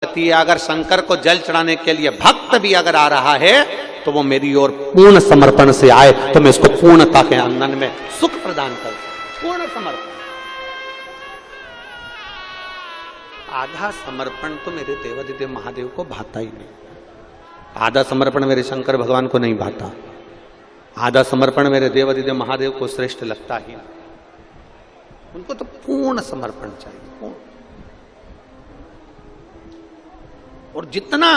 अगर शंकर को जल चढ़ाने के लिए भक्त भी अगर आ रहा है तो वो मेरी ओर पूर्ण समर्पण से आए तो मैं उसको पूर्णता के आंगन में सुख प्रदान करूं। पूर्ण समर्पण। आधा समर्पण तो मेरे देवादिदेव महादेव को भाता ही नहीं। आधा समर्पण मेरे शंकर भगवान को नहीं भाता। आधा समर्पण मेरे देवादिदेव महादेव को श्रेष्ठ लगता ही नहीं। उनको तो पूर्ण समर्पण चाहिए, पूर्ण। और जितना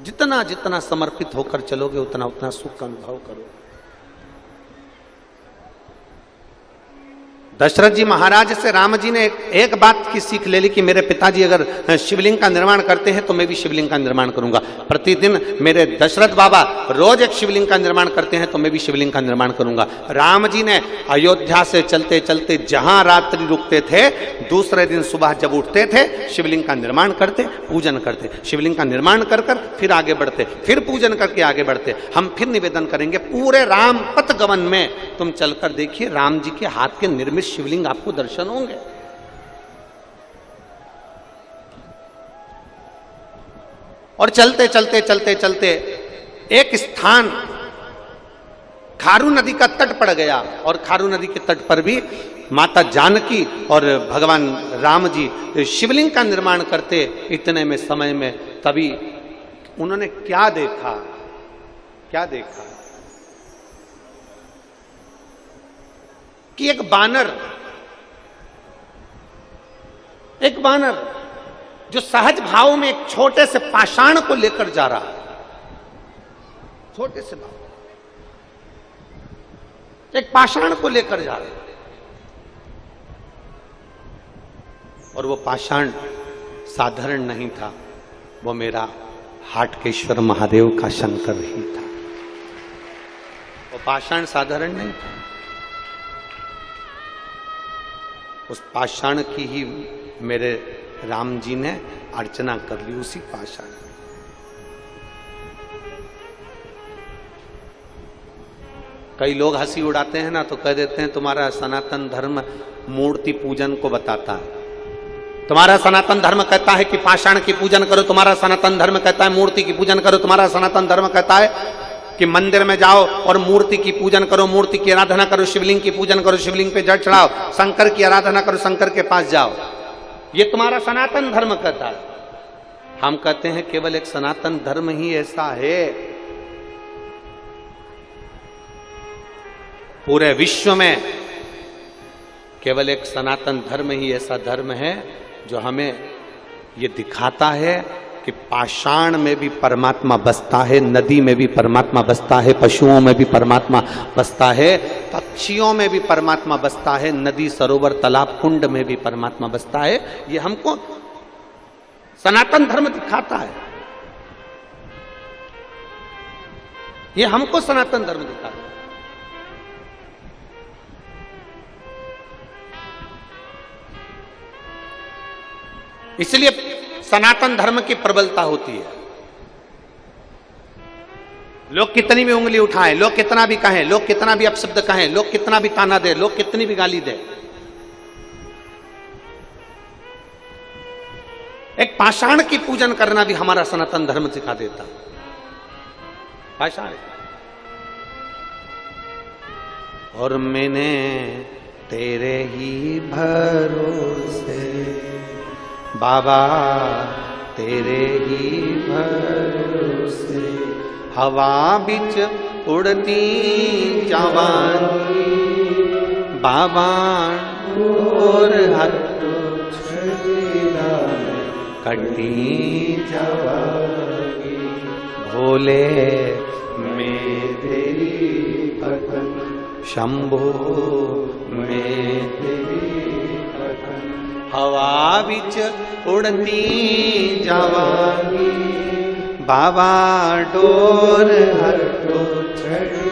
जितना जितना समर्पित होकर चलोगे उतना उतना सुख का अनुभव करोगे। दशरथ जी महाराज से राम जी ने एक बात की सीख ले ली कि मेरे पिताजी अगर शिवलिंग का निर्माण करते हैं तो मैं भी शिवलिंग का निर्माण करूंगा। प्रतिदिन मेरे दशरथ बाबा रोज एक शिवलिंग का निर्माण करते हैं तो मैं भी शिवलिंग का निर्माण करूंगा। राम जी ने अयोध्या से चलते चलते जहां रात्रि रुकते थे दूसरे दिन सुबह जब उठते थे शिवलिंग का निर्माण करते, पूजन करते, शिवलिंग का निर्माण कर फिर आगे बढ़ते, फिर पूजन करके आगे बढ़ते। हम फिर निवेदन करेंगे पूरे राम पथ गमन में तुम चलकर देखिए राम जी के हाथ के निर्मित शिवलिंग आपको दर्शन होंगे। और चलते चलते चलते चलते एक स्थान खारू नदी का तट पड़ गया और खारू नदी के तट पर भी माता जानकी और भगवान राम जी शिवलिंग का निर्माण करते। इतने में समय में तभी उन्होंने क्या देखा, क्या देखा कि एक बानर जो सहज भाव में एक छोटे से पाषाण को लेकर जा रहा है, छोटे से भाव एक पाषाण को लेकर जा रहा है। और वो पाषाण साधारण नहीं था, वो मेरा हाटकेश्वर महादेव का शंकर ही था। वो पाषाण साधारण नहीं था। उस पाषाण की ही मेरे राम जी ने अर्चना कर ली, उसी पाषाण। कई लोग हंसी उड़ाते हैं ना तो कह देते हैं तुम्हारा सनातन धर्म मूर्ति पूजन को बताता है। तुम्हारा सनातन धर्म कहता है कि पाषाण की पूजन करो, तुम्हारा सनातन धर्म कहता है मूर्ति की पूजन करो, तुम्हारा सनातन धर्म कहता है कि मंदिर में जाओ और मूर्ति की पूजन करो, मूर्ति की आराधना करो, शिवलिंग की पूजन करो, शिवलिंग पे जल चढ़ाओ, शंकर की आराधना करो, शंकर के पास जाओ। ये तुम्हारा सनातन धर्म कहता है। हम कहते हैं केवल एक सनातन धर्म ही ऐसा है। पूरे विश्व में केवल एक सनातन धर्म ही ऐसा धर्म है जो हमें ये दिखाता है कि पाषाण में भी परमात्मा बसता है, नदी में भी परमात्मा बसता है, पशुओं में भी परमात्मा बसता है, पक्षियों में भी परमात्मा बसता है, नदी सरोवर तालाब कुंड में भी परमात्मा बसता है। ये हमको सनातन धर्म दिखाता है। ये हमको सनातन धर्म दिखाता है। इसलिए सनातन धर्म की प्रबलता होती है। लोग कितनी भी उंगली उठाएं, लोग कितना भी कहें, लोग कितना भी अपशब्द कहें, लोग कितना भी ताना दे, लोग कितनी भी गाली दे, एक पाषाण की पूजन करना भी हमारा सनातन धर्म सिखा देता। पाषाण। और मैंने तेरे ही भरोसे बाबा, तेरे ही भरोसे हवा बिच उड़ती जवानी बाबा और हट कटी जवानी भोले मैं तेरी पतन शंभो मैं तेरी पतन हवा बिच उड़ती जवानी बाबा डोर हटो छड़